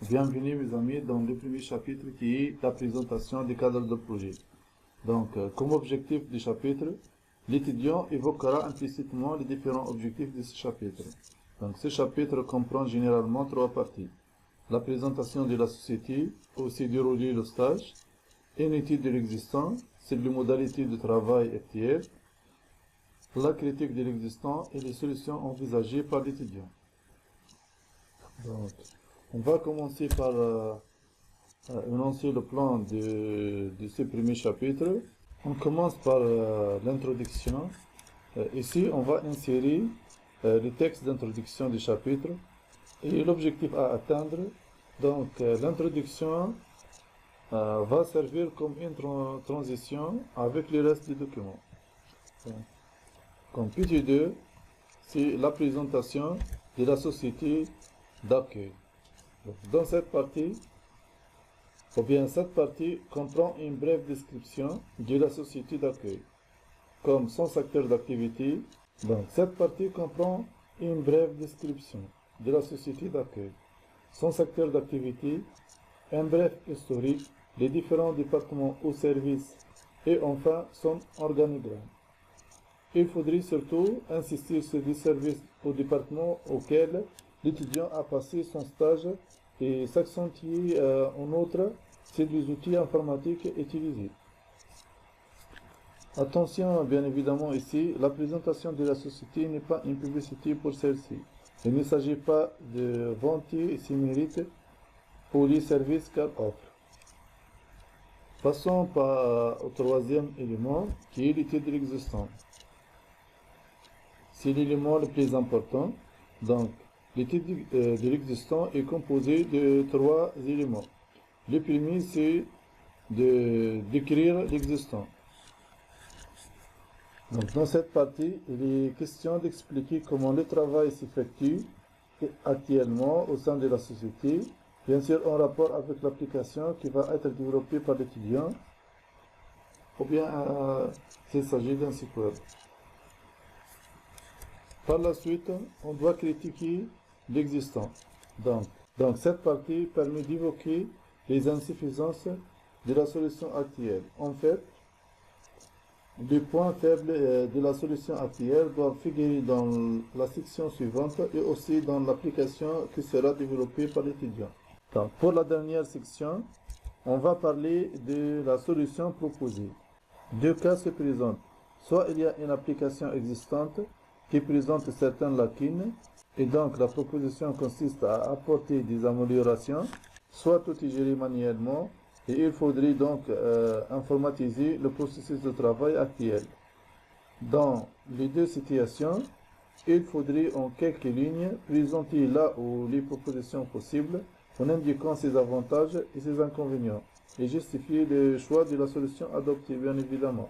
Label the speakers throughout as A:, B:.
A: Bienvenue mes amis dans le premier chapitre qui est la présentation du cadre de projet. Donc, comme objectif du chapitre, l'étudiant évoquera implicitement les différents objectifs de ce chapitre. Donc, ce chapitre comprend généralement trois parties. La présentation de la société, aussi dérouler le stage, une étude de l'existant, c'est les modalités de travail actuelles, la critique de l'existant et les solutions envisagées par l'étudiant. Donc, on va commencer par énoncer le plan de ce premier chapitre. On commence par l'introduction. Ici, on va insérer le texte d'introduction du chapitre et l'objectif à atteindre. Donc, l'introduction va servir comme une transition avec le reste du document. Donc, comme petit 2, c'est la présentation de la société d'accueil. Dans cette partie, cette partie comprend une brève description de la société d'accueil, comme son secteur d'activité. Donc, cette partie comprend une brève description de la société d'accueil, son secteur d'activité, un bref historique des différents départements ou services et enfin son organigramme. Il faudrait surtout insister sur les services ou départements auxquels l'étudiant a passé son stage et s'accentuer en outre sur les outils informatiques utilisés. Attention, bien évidemment, ici, la présentation de la société n'est pas une publicité pour celle-ci. Il ne s'agit pas de vanter ses mérites pour les services qu'elle offre. Passons au troisième élément, qui est l'étude de l'existant. C'est l'élément le plus important. Donc, l'étude de l'existant est composée de trois éléments. Le premier, c'est de décrire l'existant. Donc, dans cette partie, il est question d'expliquer comment le travail s'effectue actuellement au sein de la société, bien sûr en rapport avec l'application qui va être développée par l'étudiant, ou bien s'il s'agit d'un site web. Par la suite, on doit critiquer l'existant. Donc, cette partie permet d'évoquer les insuffisances de la solution actuelle. En fait, les points faibles de la solution actuelle doivent figurer dans la section suivante et aussi dans l'application qui sera développée par l'étudiant. Donc, pour la dernière section, on va parler de la solution proposée. Deux cas se présentent. Soit il y a une application existante qui présente certaines lacunes, et donc la proposition consiste à apporter des améliorations, soit tout est géré manuellement, et il faudrait donc informatiser le processus de travail actuel. Dans les deux situations, il faudrait en quelques lignes présenter là où les propositions possibles, en indiquant ses avantages et ses inconvénients, et justifier le choix de la solution adoptée, bien évidemment.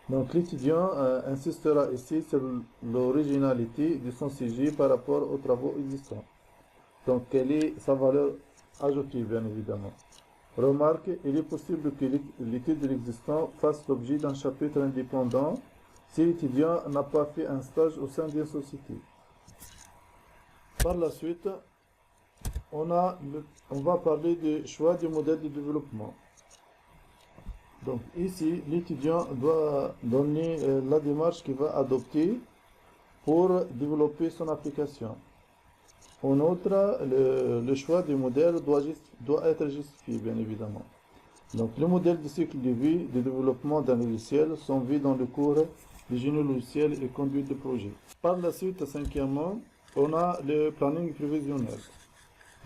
A: Donc l'étudiant insistera ici sur l'originalité de son sujet par rapport aux travaux existants. Donc quelle est sa valeur ajoutée, bien évidemment. Remarque, il est possible que l'étude de l'existant fasse l'objet d'un chapitre indépendant si l'étudiant n'a pas fait un stage au sein d'une société. Par la suite, on va parler du choix du modèle de développement. Donc ici, l'étudiant doit donner la démarche qu'il va adopter pour développer son application. En outre, le choix du modèle doit être justifié, bien évidemment. Donc le modèle de cycle de vie de développement d'un logiciel sont vus dans le cours de génie logiciel et conduite de projet. Par la suite, cinquièmement, on a le planning prévisionnel.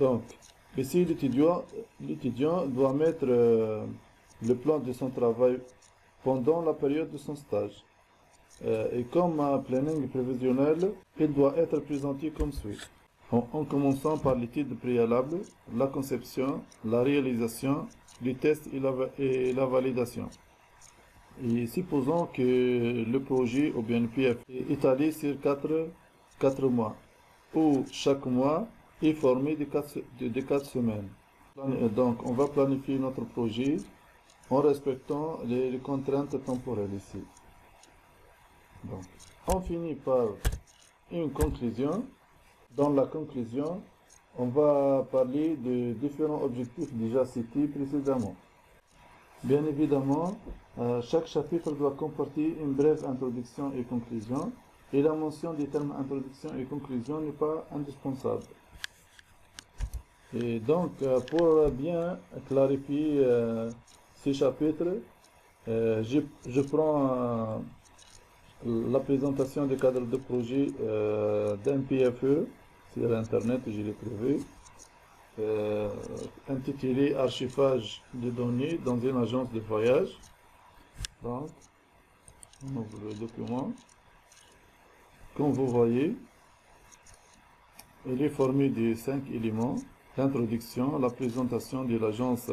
A: Donc, ici, l'étudiant doit mettre le plan de son travail pendant la période de son stage. Et comme un planning prévisionnel, il doit être présenté comme suit. En commençant par l'étude préalable, la conception, la réalisation, les tests et la validation. Et supposons que le projet ou bien le PF est étalé sur 4 mois, où chaque mois est formé de 4 semaines. Donc on va planifier notre projet en respectant les contraintes temporelles ici. Donc, on finit par une conclusion. Dans la conclusion, on va parler de différents objectifs déjà cités précédemment. Bien évidemment, chaque chapitre doit comporter une brève introduction et conclusion, et la mention des termes introduction et conclusion n'est pas indispensable. Et donc, pour bien clarifier ces chapitres, je prends la présentation du cadre de projet d'un PFE sur Internet, je l'ai trouvé, intitulé Archivage de données dans une agence de voyage. Donc, on ouvre le document. Comme vous voyez, il est formé de 5 éléments. L'introduction, la présentation de l'agence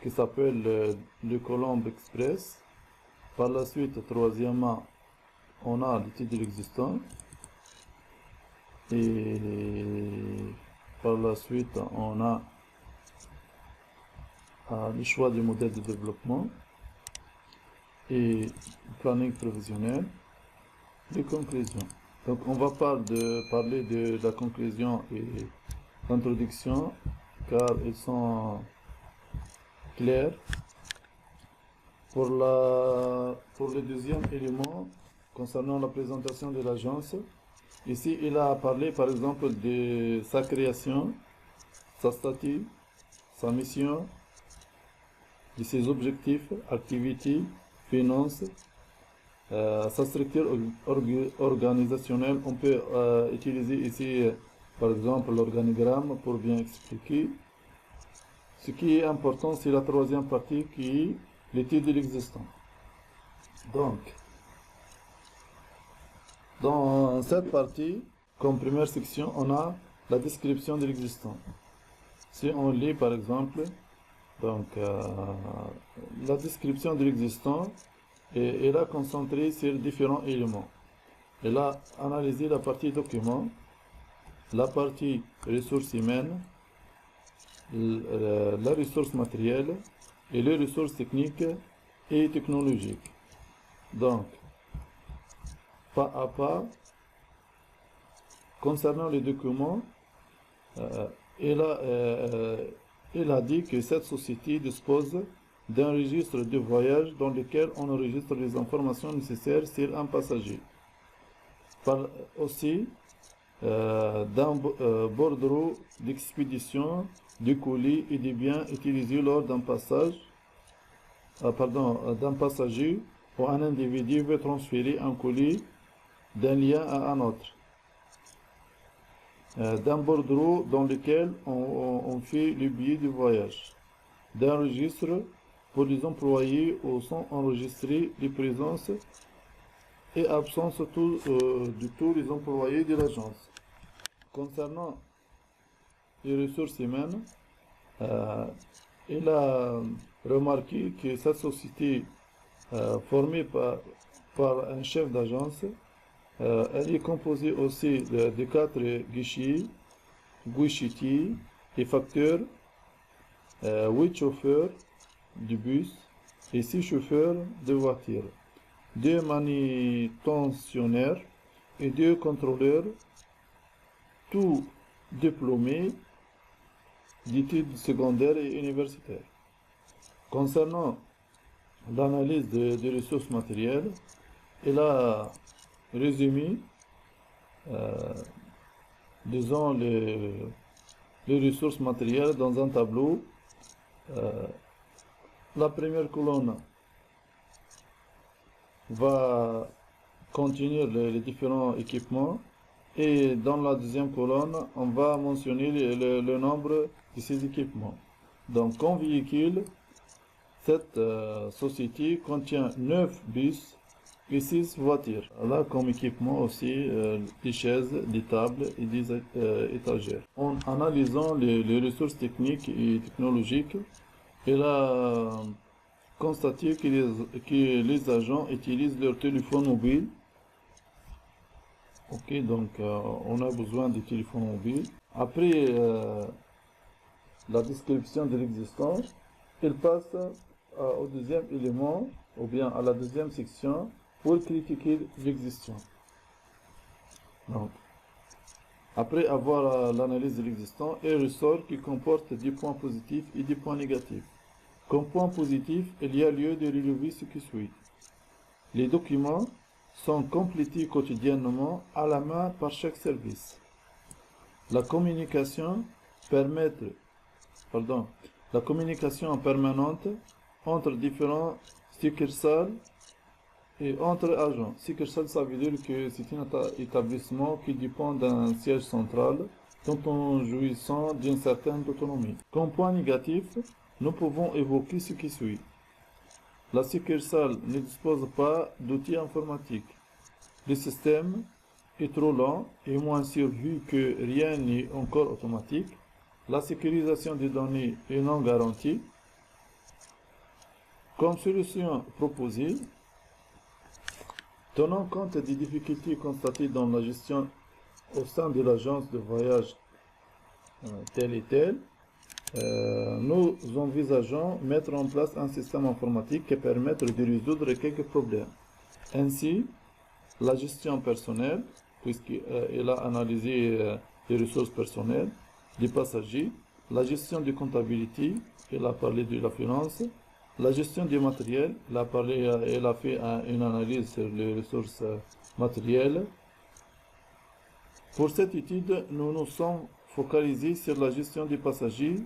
A: qui s'appelle le Colombe Express. Par la suite, troisièmement, on a le titre existant. Et par la suite, on a le choix du modèle de développement et planning prévisionnel, les conclusions. Donc on va parler de la conclusion et l'introduction car ils sont clairs. Pour le deuxième élément concernant la présentation de l'agence, ici il a parlé par exemple de sa création, sa statut, sa mission, de ses objectifs, activités, finances, sa structure organisationnelle. On peut utiliser ici par exemple l'organigramme pour bien expliquer. Ce qui est important, c'est la troisième partie qui est l'étude de l'existant. Donc, dans cette partie, comme première section, on a la description de l'existant. Si on lit par exemple, donc la description de l'existant, elle a concentré sur différents éléments. Elle a analysé la partie document, la partie ressources humaines, la ressource matérielle et les ressources techniques et technologiques. Donc, pas à pas, concernant les documents, elle a dit que cette société dispose d'un registre de voyage dans lequel on enregistre les informations nécessaires sur un passager. Aussi, d'un bordereau d'expédition de colis et de biens utilisés lors d'un d'un passager ou un individu veut transférer un colis d'un lien à un autre. D'un bordereau dans lequel on fait le billet de voyage. D'un registre pour les employés où sont enregistrés les présences et absences de tous les employés de l'agence. Concernant les ressources humaines, il a remarqué que cette société formée par un chef d'agence, elle est composée aussi de 4 guichetiers et facteurs, 8 chauffeurs de bus et 6 chauffeurs de voiture, 2 manutentionnaires et 2 contrôleurs, tous diplômés d'études secondaires et universitaires. Concernant l'analyse des ressources matérielles, il a résumé, disons, les ressources matérielles dans un tableau. La première colonne va contenir les différents équipements et dans la deuxième colonne, on va mentionner le nombre de ces équipements. Donc, comme véhicule, cette société contient 9 bus et 6 voitures. Là, comme équipement aussi, des chaises, des tables et des étagères. En analysant les ressources techniques et technologiques, il a constaté que les agents utilisent leur téléphone mobile. Ok, donc on a besoin de téléphone mobile. Après la description de l'existence, il passe au deuxième élément, ou bien à la deuxième section, pour critiquer l'existence. Donc, Après avoir l'analyse de l'existant, il ressort qui comporte 10 points positifs et 10 points négatifs. Comme point positif, il y a lieu de relever ce qui suit. Les documents sont complétés quotidiennement à la main par chaque service. La communication la communication permanente entre différents succursales et entre agents. Succursale, ça veut dire que c'est un établissement qui dépend d'un siège central dont on jouissant d'une certaine autonomie. Comme point négatif, nous pouvons évoquer ce qui suit. La succursale ne dispose pas d'outils informatiques. Le système est trop lent et moins sûr vu que rien n'est encore automatique. La sécurisation des données est non garantie. Comme solution proposée, tenant compte des difficultés constatées dans la gestion au sein de l'agence de voyage telle et telle, nous envisageons mettre en place un système informatique qui permette de résoudre quelques problèmes. Ainsi, la gestion personnelle, puisqu'il a analysé les ressources personnelles des passagers, la gestion de comptabilité, il a parlé de la finance, la gestion du matériel, il a fait une analyse sur les ressources matérielles. Pour cette étude, nous nous sommes focalisés sur la gestion des passagers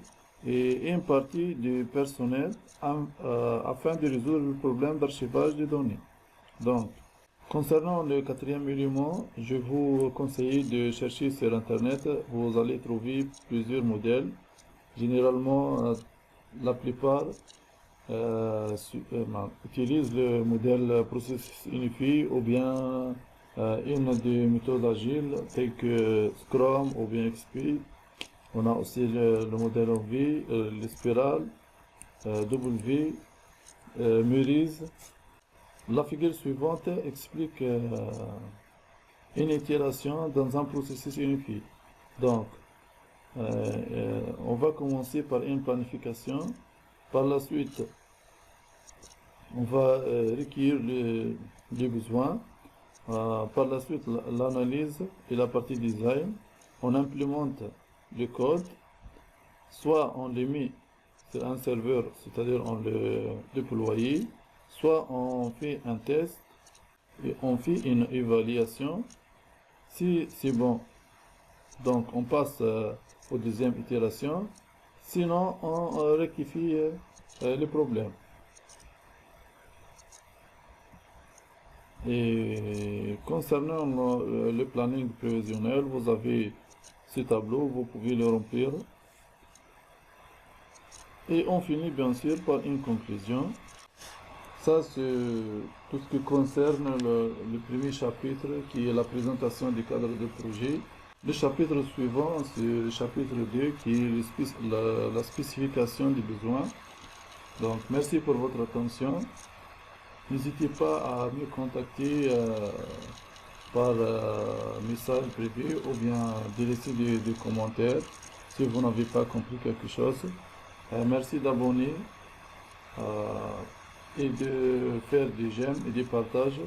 A: et une partie du personnel afin de résoudre le problème d'archivage des données. Donc, concernant le quatrième élément, je vous conseille de chercher sur Internet. Vous allez trouver plusieurs modèles. Généralement, la plupart utilisent le modèle processus unifié ou bien une des méthodes agiles telles que Scrum ou bien XP. On a aussi le modèle en V, le spirale, W, Muriz. La figure suivante explique une itération dans un processus unifié. Donc, on va commencer par une planification. Par la suite, on va recueillir les besoins. Par la suite, l'analyse et la partie design. On implémente le code. Soit on le met sur un serveur, c'est-à-dire on le déploie, soit on fait un test et on fait une évaluation. Si c'est bon, donc on passe aux deuxième itération. Sinon, on rectifie les problèmes. Et concernant le planning prévisionnel, vous avez ce tableau, vous pouvez le remplir. Et on finit bien sûr par une conclusion. Ça, c'est tout ce qui concerne le premier chapitre qui est la présentation du cadre de projet. Le chapitre suivant, c'est le chapitre 2 qui est la spécification des besoins. Donc, merci pour votre attention. N'hésitez pas à me contacter par message privé ou bien de laisser des commentaires si vous n'avez pas compris quelque chose. Merci d'abonner et de faire des j'aime et des partages.